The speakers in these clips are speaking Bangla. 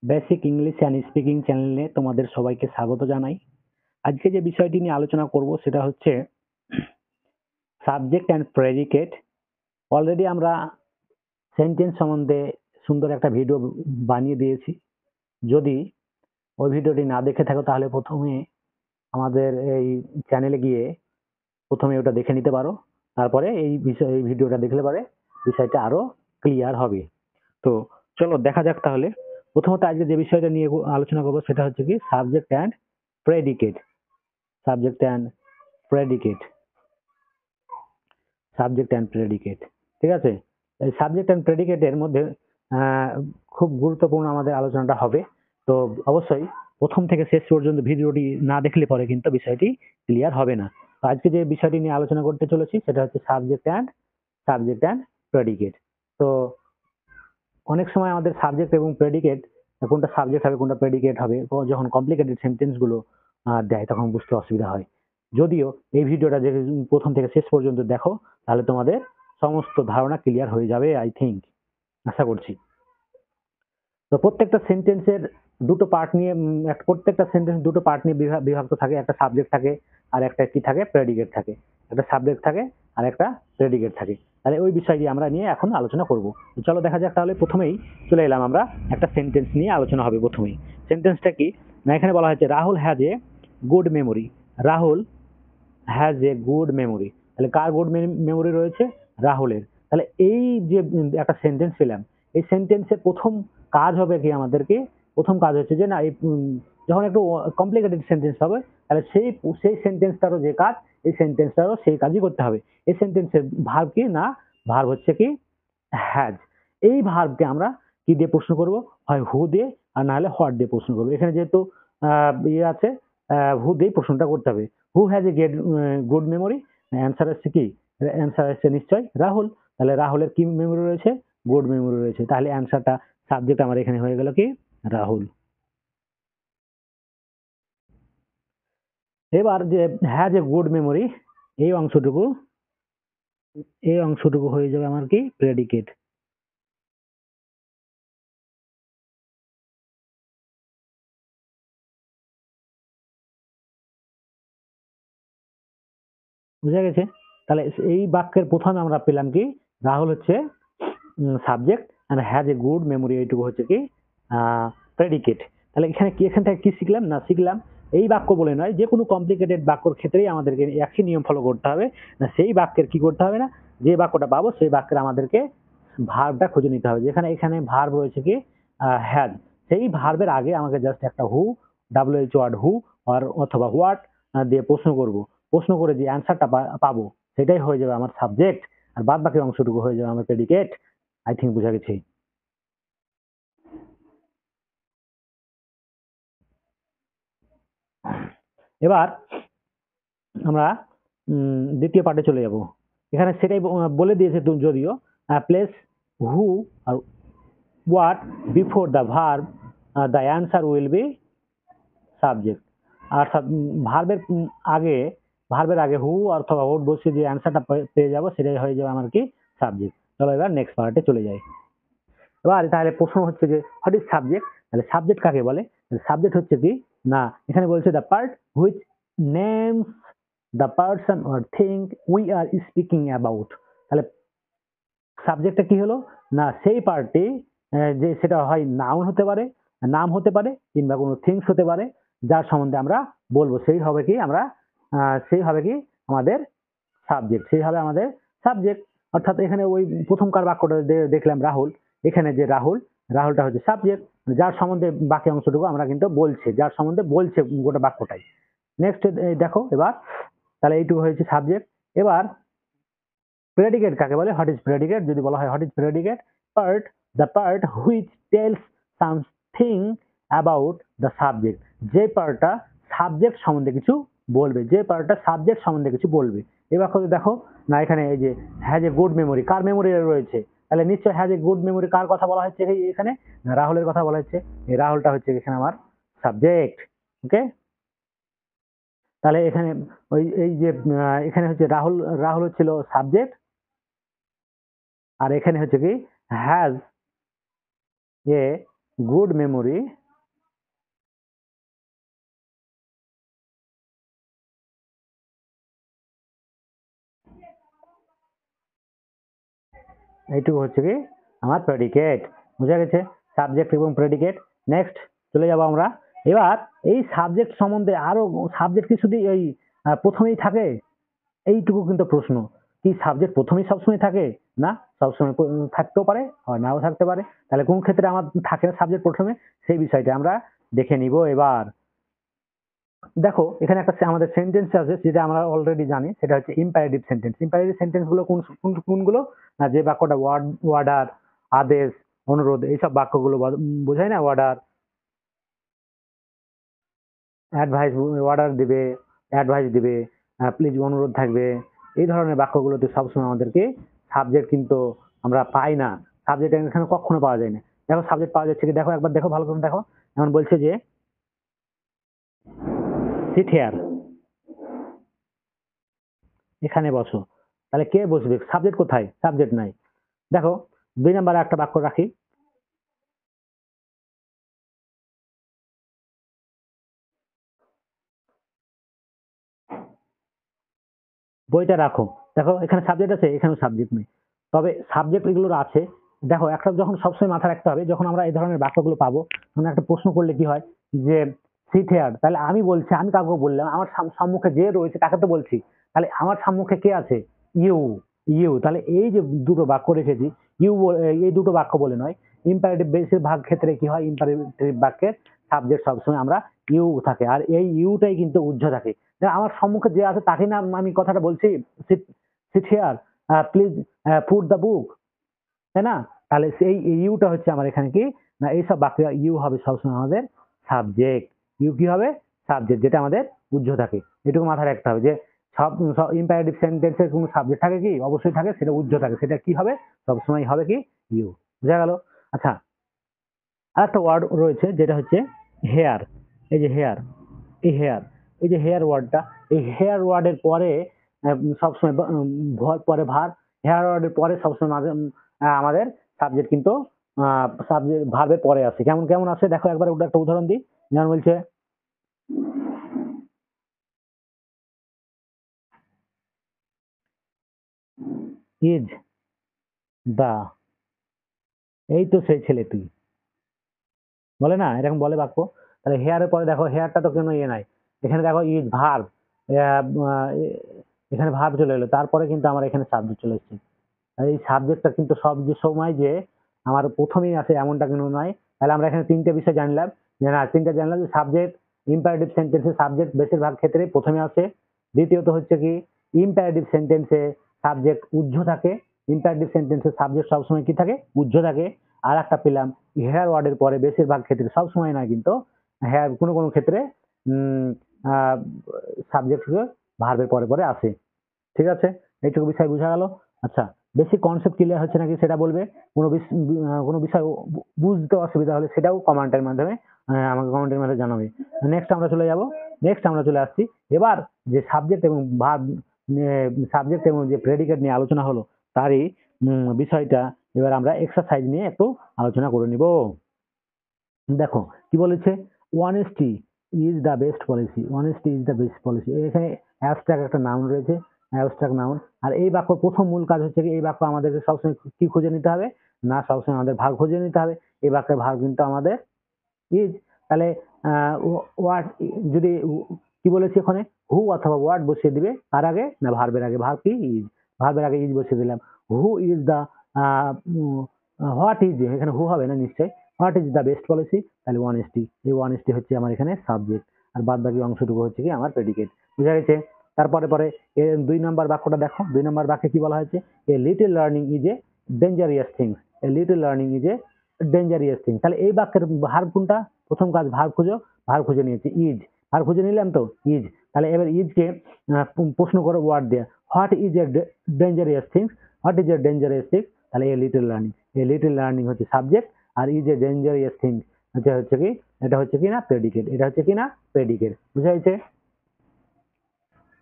বেসিক ইংলিশ অ্যান্ড স্পিকিং চ্যানেলে তোমাদের সবাইকে স্বাগত জানাই। আজকে যে বিষয়টি নিয়ে আলোচনা করব সেটা হচ্ছে সাবজেক্ট অ্যান্ড প্রেডিকেট। অলরেডি আমরা সেন্টেন্স সম্বন্ধে সুন্দর একটা ভিডিও বানিয়ে দিয়েছি। যদি ওই ভিডিওটি না দেখে থাকো তাহলে প্রথমে আমাদের এই চ্যানেলে গিয়ে প্রথমে ওটা দেখে নিতে পারো, তারপরে এই ভিডিওটা দেখলে পরে বিষয়টা আরো ক্লিয়ার হবে। তো চলো দেখা যাক তাহলে। প্রথমত আজকে যে বিষয়টা নিয়ে আলোচনা করবো সেটা হচ্ছে কি subject and predicate. Subject and predicate subject and predicate ঠিক আছে। এই সাবজেক্ট অ্যান্ড প্রেডিকেটের মধ্যে খুব গুরুত্বপূর্ণ আমাদের আলোচনাটা হবে। তো অবশ্যই প্রথম থেকে শেষ পর্যন্ত ভিডিওটি না দেখলে পরে কিন্তু বিষয়টি ক্লিয়ার হবে না। আজকে যে বিষয়টি নিয়ে আলোচনা করতে চলেছি সেটা হচ্ছে সাবজেক্ট অ্যান্ড প্রেডিকেট। তো অনেক সময় আমাদের সাবজেক্ট এবং প্রেডিকেট, কোনটা সাবজেক্ট হবে কোনটা প্রেডিকেট হবে, যখন কমপ্লিকেটেড সেন্টেন্স গুলো দেয় তখন বুঝতে অসুবিধা হয়। যদিও এই ভিডিওটা যে প্রথম থেকে শেষ পর্যন্ত দেখো তাহলে তোমাদের সমস্ত ধারণা ক্লিয়ার হয়ে যাবে আই থিঙ্ক, আশা করছি। তো প্রত্যেকটা সেন্টেন্সের দুটো পার্ট নিয়ে প্রত্যেকটা সেন্টেন্স দুটো পার্ট নিয়ে বিভক্ত থাকে। একটা সাবজেক্ট থাকে আর একটা কি থাকে, প্রেডিকেট থাকে। একটা সাবজেক্ট থাকে আর একটা প্রেডিকেট থাকে। তাহলে ওই বিষয়টি আমরা নিয়ে এখন আলোচনা করব। চলো দেখা যাক তাহলে। প্রথমেই চলে এলাম আমরা একটা সেন্টেন্স নিয়ে আলোচনা হবে। প্রথমেই সেন্টেন্সটা কি না, এখানে বলা হয়েছে Rahul has a good memory. Rahul has a good memory. তাহলে কার গুড মেমোরি রয়েছে? রাহুলের। তাহলে এই যে একটা সেন্টেন্স পেলাম, এই সেন্টেন্সের প্রথম কাজ হবে কি আমাদেরকে? প্রথম কাজ হচ্ছে যে না, এই যখন একটু কমপ্লিকেটেড সেন্টেন্স হবে তাহলে সেই সেন্টেন্সটারও যে কাজ, এই সেন্টেন্সটারও সেই কাজই করতে হবে। এই সেন্টেন্সের ভার্ব কি না, ভার্ব হচ্ছে কি হ্যাজ। এই ভার্বকে আমরা কি দিয়ে প্রশ্ন করব? হয় হু দিয়ে আর না হলে হোয়াট দিয়ে প্রশ্ন করবো। এখানে যেহেতু ইয়ে আছে, হু দিয়ে প্রশ্নটা করতে হবে। Who has a good memory? Answer হচ্ছে কি? অ্যান্সার হচ্ছে নিশ্চয় রাহুল। তাহলে রাহুলের কি মেমোরি রয়েছে? গুড মেমোরি রয়েছে। তাহলে অ্যান্সারটা, সাবজেক্ট আমার এখানে হয়ে গেল কি রাহুল। এবার যে হ্যাজ এ গুড মেমোরি, এই অংশটুকু হয়ে যাবে আমার কি প্রেডিকেট। বুঝা গেছে? তাহলে এই বাক্যের প্রথমে আমরা পেলাম কি রাহুল হচ্ছে সাবজেক্ট আর হ্যাজ এ গুড মেমোরি, এইটুকু হচ্ছে কি প্রেডিকেট। তাহলে এখানে কি, এখান থেকে কি শিখলাম না, শিখলাম এই বাক্য বলে নয়, যে কোনো কমপ্লিকেটেড বাক্যর ক্ষেত্রেই আমাদেরকে একই নিয়ম ফলো করতে হবে। না সেই বাক্যের কি করতে হবে না, যে বাক্যটা পাবো সেই বাক্যের আমাদেরকে ভার্বটা খুঁজে নিতে হবে। যেখানে এখানে ভার্ব রয়েছে কি হ্যাজ, সেই ভার্বের আগে আমাকে জাস্ট একটা হু, WH ওয়ার্ড হু আর অথবা হোয়াট দিয়ে প্রশ্ন করব। প্রশ্ন করে যে অ্যান্সারটা পাবো সেটাই হয়ে যাবে আমার সাবজেক্ট, আর বাদ বাকি অংশটুকু হয়ে যাবে আমার প্রেডিকেট। আই থিঙ্ক বুঝা গেছে। এবার আমরা দ্বিতীয় পার্টে চলে যাব। এখানে সেটাই বলে দিয়েছে যদিও, place who or what before the verb, the answer will be subject. আর আগে ভার্বের আগে হু অথবা হোট বসে যে অ্যান্সারটা পেয়ে যাবো সেটাই হয়ে যাবে আমার কি সাবজেক্ট। চলো এবার নেক্সট পার্টে চলে যাই। এবার তাহলে প্রশ্ন হচ্ছে যে হোয়াট ইজ সাবজেক্ট? তাহলে সাবজেক্ট কাকে বলে? সাবজেক্ট হচ্ছে কি না, এখানে বলছে the part which names the person or thing we are speaking about. তাহলে সাবজেক্টটা কি হলো না, সেই পার্টটি যে সেটা হয় নাউন হতে পারে, নাম হতে পারে, কিংবা কোনো থিংস হতে পারে, যার সম্বন্ধে আমরা বলবো সেই হবে কি আমরা সেই হবে কি আমাদের সাবজেক্ট, সেই হবে আমাদের সাবজেক্ট। অর্থাৎ এখানে ওই প্রথমকার বাক্যটা দেখলাম রাহুল, এখানে যে রাহুলটা হচ্ছে সাবজেক্ট, যার সম্বন্ধে বাকি অংশটুকু আমরা কিন্তু বলছে, যার সম্বন্ধে বলছে গোটা বাক্যটাই। নেক্সট দেখো এবার, তাহলে এইটুকু হয়েছে সাবজেক্ট। এবার প্রেডিকেট কাকে বলে? What is predicate? যদি বলা হয় what is predicate, part, the part which tells something about the subject. যে পার্টটা সাবজেক্ট সম্বন্ধে কিছু বলবে, যে পার্টটা সাবজেক্ট সম্বন্ধে কিছু বলবে। এবার দেখো না, এখানে এই যে has a good memory, car memory রয়েছে? তাহলে নিশ্চয় হ্যাজ এ গুড মেমোরি কার কথা বলা হচ্ছে এখানে? রাহুলের কথা বলা হচ্ছে। এই রাহুলটা হচ্ছে এখানে আমার সাবজেক্ট। ওকে, তাহলে এখানে ওই এই যে এখানে হচ্ছে রাহুল হচ্ছিল সাবজেক্ট, আর এখানে হচ্ছে কি হ্যাজ এ গুড মেমোরি এইটুকু হচ্ছে কি আমার প্রেডিকেট। বুঝা গেছে সাবজেক্ট এবং প্রেডিকেট। নেক্সট চলে যাব আমরা। এবার এই সাবজেক্ট সম্বন্ধে আরো সাবজেক্ট কি শুধু এই প্রথমেই থাকে এইটুকু কিন্তু প্রশ্ন। কি সাবজেক্ট প্রথমেই সবসময় থাকে? না, সবসময় থাকতেও পারে আর নাও থাকতে পারে। তাহলে কোন ক্ষেত্রে আমার থাকে না সাবজেক্ট প্রথমে, সেই বিষয়টা আমরা দেখে নিব এবার। দেখো এখানে একটা আমাদের সেন্টেন্স আছে যেটা আমরা অলরেডি জানি, সেটা হচ্ছে ইম্পারেটিভ সেন্টেন্স। ইম্পারেটিভ সেন্টেন্স গুলো কোনগুলো? না, যে বাক্যটা ওয়ার্ডার, আদেশ, অনুরোধ এইসব বাক্যগুলো বোঝায় না। ওয়ার্ডার অ্যাডভাইস, অর্ডার দিবে, অ্যাডভাইস দিবে, প্লিজ অনুরোধ থাকবে। এই ধরনের বাক্যগুলোতে সবসময় আমাদেরকে সাবজেক্ট কিন্তু আমরা পাই না। সাবজেক্ট এখানে কখনো পাওয়া যায় না। দেখো সাবজেক্ট পাওয়া যাচ্ছে কি, দেখো একবার দেখো ভালো করে দেখো। যেমন বলছে যে সিট হেয়ার, এখানে বসো। তাহলে কে বসবে? সাবজেক্ট কোথায়? সাবজেক্ট নাই। দেখো 2 নম্বরে একটা বাক্য রাখি, বইটা রাখো। দেখো এখানে সাবজেক্ট আছে, এখানেও সাবজেক্ট নেই, তবে সাবজেক্ট এগুলোর আছে। দেখো একটা যখন সবসময় মাথায় রাখতে হবে, যখন আমরা এই ধরনের বাক্যগুলো পাবো তখন একটা প্রশ্ন করলে কি হয় যে সিট হেয়ার, তাহলে আমি বলছি, আমি কাউকে বললাম, আমার সম্মুখে যে রয়েছে তাকে তো বলছি, তাহলে আমার সম্মুখে কে আছে? ইউ। ইউ, তাহলে এই যে দুটো বাক্য রেখেছি, ইউ এই দুটো বাক্য বলে নয়, ইম্পারেটিভ বেশিরভাগ ক্ষেত্রে কি হয়, ইম্পারেটিভ বাক্যের সাবজেক্ট সবসময় আমরা ইউ থাকে, আর এই ইউটাই কিন্তু উজ্জ থাকে। আমার সম্মুখে যে আছে তাকে না আমি কথাটা বলছি, sit sit here, please put the book, তাই না? তাহলে সেই ইউটা হচ্ছে আমার এখানে কি না, এইসব বাক্য ইউ হবে সবসময় আমাদের সাবজেক্ট। ইউ কি হবে? সাবজেক্ট, যেটা আমাদের উজ্জ থাকে। এটুকু মাথায় রাখতে হবে যে সব ইম্পারেটিভ সেন্টেন্সের কোনো সাবজেক্ট থাকে কি? অবশ্যই থাকে, সেটা উজ্জ থাকে। সেটা কি হবে? সবসময় হবে কি? ইউ। বুঝা গেল? আচ্ছা, আর একটা ওয়ার্ড রয়েছে যেটা হচ্ছে হেয়ার। এই যে হেয়ার, এই হেয়ার, এই যে হেয়ার ওয়ার্ডটা, এই হেয়ার ওয়ার্ডের পরে সবসময় পরে ভার, হেয়ার ওয়ার্ডের পরে সবসময় আমাদের সাবজেক্ট কিন্তু সাবজেক্ট ভার্বের পরে আসে। কেমন কেমন আসে দেখো একবার, ওটা একটা উদাহরণ দিই। যেমন বলছে ইজ দা, এই তো সেই ছেলে তুই, বলে না, এরকম বলে বাক্য। তাহলে হেয়ারের পরে দেখো, হেয়ারটা তো কোনো ইয়ে নাই, এখানে দেখো ইজ ভার্ব, এখানে ভার্ব চলে এলো, তারপরে কিন্তু আমার এখানে সাবজেক্ট চলে এসেছে। এই সাবজেক্টটা কিন্তু সব যে সময় যে আমার প্রথমেই আসে এমনটা কিন্তু নয়। তাহলে আমরা এখানে তিনটে বিষয় জানলাম, যে না, তিনটা জানলাম যে সাবজেক্ট ইম্পারেটিভ সেন্টেন্সে সাবজেক্ট বেশিরভাগ ক্ষেত্রে প্রথমে আসে। দ্বিতীয়ত হচ্ছে কি, ইম্পারেটিভ সেন্টেন্সে সাবজেক্ট উজ্জ থাকে। ইম্পারেটিভ সেন্টেন্সে সাবজেক্ট সবসময় কি থাকে? উজ্জ থাকে। আর একটা পেলাম, হেয়ার ওয়ার্ডের পরে বেশিরভাগ ক্ষেত্রে, সবসময় নয় কিন্তু, হেয়ার কোনো কোনো ক্ষেত্রে সাবজেক্ট ভার্বের পরে পরে আসে। ঠিক আছে, এইটুকু বিষয় বোঝা গেল। আচ্ছা, বেশি কনসেপ্ট ক্লিয়ার হচ্ছে নাকি সেটা বলবে। কোনো বিষয় বুঝতে অসুবিধা হলে সেটাও কমেন্টের মাধ্যমে আমাকে কমেন্টের মাধ্যমে জানাবে। নেক্সট আমরা চলে যাব, নেক্সট আমরা চলে আসছি এবার যে সাবজেক্ট এবং ভার্ব, সাবজেক্ট এবং যে প্রেডিকেট নিয়ে আলোচনা হলো, তারই বিষয়টা এবার আমরা এক্সারসাইজ নিয়ে একটু আলোচনা করে নিব। দেখো কি বলেছে, honesty is the best policy. Honesty is the best policy, এখানে অ্যাবস্ট্রাক্ট একটা নাউন রয়েছে, অ্যাবস্ট্রাক্ট নাউন। আর এই বাক্য প্রথম মূল কাজ হচ্ছে কি, এই বাক্য আমাদেরকে সবসময় কি খুঁজে নিতে হবে? না, সবসময় আমাদের ভাগ খুঁজে নিতে হবে। এই বাক্যের ভাগ কিন্তু আমাদের ইজ। তাহলে ওয়াট, যদি কি বলেছি ওখানে, হু অথবা ওয়াট বসিয়ে দিবে তার আগে, না ভার্বের আগে। ভার্ব কি? ইজ। ভার্বের আগে ইজ বসিয়ে দিলাম। Who is the, what is, এখানে হু হবে না নিশ্চয়ই। What is the best policy, তাহলে অনেস্টি, এই অনেস্টি হচ্ছে আমার এখানে সাবজেক্ট, আর বাদ বাকি অংশটুকু হচ্ছে কি আমার প্রেডিকেট। বুঝা গেছে? তারপরে পরে 2 নম্বর বাক্যটা দেখো। 2 নম্বর বাক্যে কি বলা হয়েছে? A little learning is a dangerous things. A little learning is a dangerous thing. তাহলে এই বাক্যের ভার্ব কোনটা? প্রথম কাজ ভার্ব খুঁজো, ভার্ব খুঁজে নিয়েছি ইজ, ভার্ব খুঁজে নিলাম তো ইজ। তাহলে এবার ইজকে প্রশ্ন করো ওয়ার্ড দিয়ে, what is a dangerous things, what is a dangerous thing. তাহলে a little learning, a little learning হচ্ছে সাবজেক্ট, আর ইজ এ ডেঞ্জারিয়াস থিং হচ্ছে কি, এটা হচ্ছে কি না প্রেডিকেট, এটা হচ্ছে কি না প্রেডিকেট। বুঝা গেছে?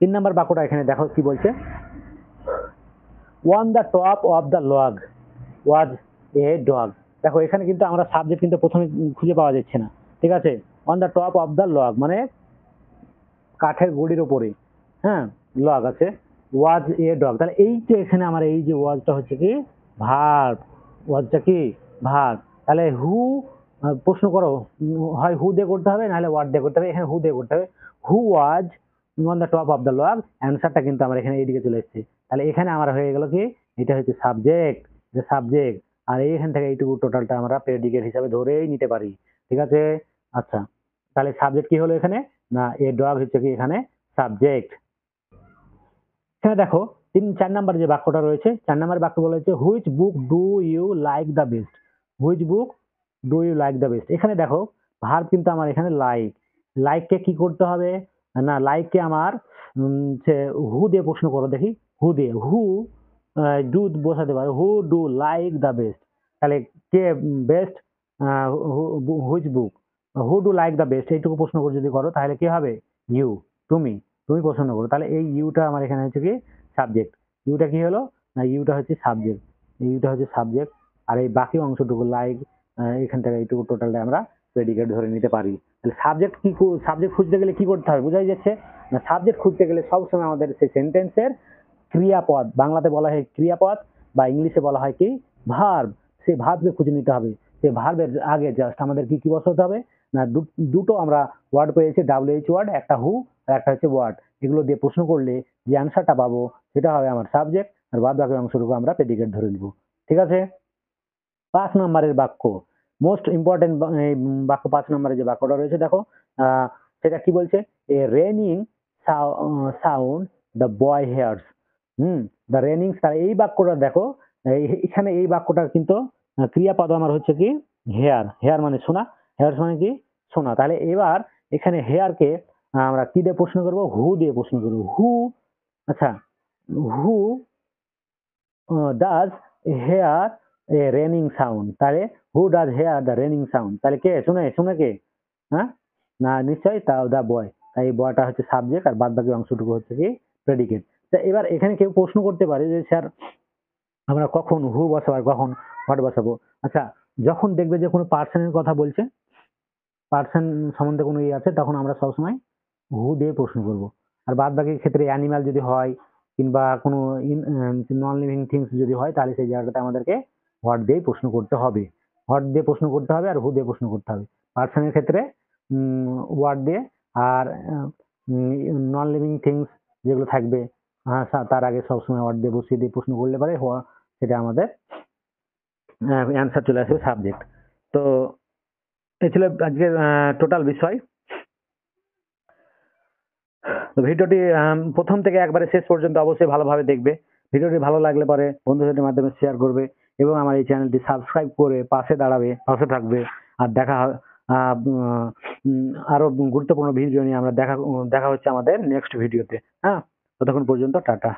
3 নম্বর বাক্যটা এখানে দেখো কি বলছে, on the top of the log was a dog. দেখো এখানে কিন্তু আমরা সাবজেক্ট কিন্তু প্রথমে খুঁজে পাওয়া যাচ্ছে না, ঠিক আছে। On the top of the log মানে কাঠের গুড়ির উপরে, হ্যাঁ, লগ আছে, ওয়াজ এ ডগ, তাহলে এই যে এখানে আমার এই যে ওয়াজটা হচ্ছে কি ভার্ব, ওয়াজটা কি ভার্ব, তাহলে হু প্রশ্ন করো, হয় হু দিয়ে করতে হবে নাহলে ওয়াট দিয়ে করতে হবে, এখানে হু দিয়ে করতে হবে। Who was on the top of the log, অ্যান্সারটা কিন্তু আমার এখানে এইদিকে চলে এসেছে, তাহলে এখানে আমার হয়ে গেল কি এটা হচ্ছে সাবজেক্ট, যে সাবজেক্ট, আর এইখান থেকে এইটুকু টোটালটা আমরা প্রেডিকেট হিসাবে ধরেই নিতে পারি, ঠিক আছে। আচ্ছা, তাহলে সাবজেক্ট কি হলো এখানে, না এ ডগ হচ্ছে কি এখানে সাবজেক্ট। এখানে দেখো 4 নাম্বার যে বাক্যটা রয়েছে, 4 নাম্বার বাক্য বলা হয়েছে which book do you like the best, which book do you like the best. এখানে দেখো ভার্ব কিন্তু আমার এখানে লাইক, লাইককে কি করতে হবে, না লাইককে আমার হু দিয়ে প্রশ্ন করো দেখি, হু দিয়ে, হু ডু বসাতে পারো, who do like the best, তাহলে কে best, which book, who do like the best এইটুকু প্রশ্ন করে যদি করো তাহলে কি হবে, ইউ, তুমি, তুমি পছন্দ করো, তাহলে এই ইউটা আমার এখানে হচ্ছে কি সাবজেক্ট, ইউটা কি হলো, না ইউটা হচ্ছে সাবজেক্ট, ইউটা হচ্ছে সাবজেক্ট, আর এই বাকি অংশটুকু লাইক এখান থেকে এইটুকু টোটালটা আমরা প্রেডিকেট ধরে নিতে পারি। তাহলে সাবজেক্ট কি, সাবজেক্ট খুঁজতে গেলে কি করতে হবে বোঝাই যাচ্ছে, না সাবজেক্ট খুঁজতে গেলে সবসময় আমাদের সেই সেন্টেন্সের ক্রিয়াপদ, বাংলাতে বলা হয় ক্রিয়াপদ বা ইংলিশে বলা হয় কি ভার্ব, সেই ভার্বকে খুঁজে নিতে হবে, সেই ভার্বের আগে জাস্ট আমাদের কি কি বসাতে হবে, না দুটো আমরা ওয়ার্ড পেয়েছি, WH ওয়ার্ড, একটা হু আর একটা হচ্ছে ওয়ার্ড, এগুলো দিয়ে প্রশ্ন করলে যে অ্যান্সারটা পাবো সেটা হবে আমার সাবজেক্ট, আর বাদ বাকি অংশটুকু আমরা প্রেডিকেট ধরে নিব, ঠিক আছে। 5 নম্বরের বাক্য, মোস্ট ইম্পর্টেন্ট বাক্য, 5 নম্বরের যে বাক্যটা রয়েছে দেখো, সেটা কি বলছে, a raining sound the boy hears, the raining, তার এই বাক্যটা দেখো, এখানে এই বাক্যটা কিন্তু ক্রিয়াপদ আমার হচ্ছে কি হেয়ার, হেয়ার মানে শোনা, হেয়ার্স মানে কি শোনা, তাহলে এবার এখানে হেয়ারকে আমরা কি দিয়ে প্রশ্ন করবো, হু দিয়ে প্রশ্ন করবো, হু, আচ্ছা, who does hear a raining sound, তাহলে who does hear the raining sound, তাহলে কে শুনে, শুনে কে, হ্যাঁ, না নিশ্চয়ই তা দ্য বয়, তাই এই বয়টা হচ্ছে সাবজেক্ট আর বাদ বাকি অংশটুকু হচ্ছে কি প্রেডিকেট। তা এবার এখানে কেউ প্রশ্ন করতে পারে যে স্যার আমরা কখন হু বসাবো আর কখন হোয়াট বসাবো, আচ্ছা যখন দেখবে যে কোনো পার্সনের কথা বলছে, পার্সন সম্বন্ধে কোনো ইয়ে আছে, তখন আমরা সবসময় হু দিয়ে প্রশ্ন করব, আর বাদ বাকি ক্ষেত্রে অ্যানিমাল যদি হয় কিংবা কোনো নন লিভিং থিংস যদি হয় তাহলে সেই জায়গাটাতে আমাদেরকে হোয়াট দিয়ে প্রশ্ন করতে হবে, হোয়াট দিয়ে প্রশ্ন করতে হবে আর হু দিয়ে প্রশ্ন করতে হবে। পার্সনের ক্ষেত্রে ওয়ার্ড দিয়ে, আর নন লিভিং থিংস যেগুলো থাকবে তার আগে সবসময় ওয়ার্ড দিয়ে বসিয়ে দিয়ে প্রশ্ন করলে পারে সেটা আমাদের অ্যান্সার চলে আসবে সাবজেক্ট। তো এই ছিল আজকের টোটাল বিষয়। তো ভিডিওটি প্রথম থেকে একবারে শেষ পর্যন্ত অবশ্যই ভালোভাবে দেখবে, ভিডিওটি ভালো লাগলে পরে বন্ধুদের মাধ্যমে শেয়ার করবে এবং আমার এই চ্যানেলটি সাবস্ক্রাইব করে পাশে দাঁড়াবে, পাশে থাকবে। আর আরো গুরুত্বপূর্ণ ভিডিও নিয়ে আমরা দেখা হচ্ছে আমাদের নেক্সট ভিডিওতে। হ্যাঁ, ততক্ষণ পর্যন্ত টাটা।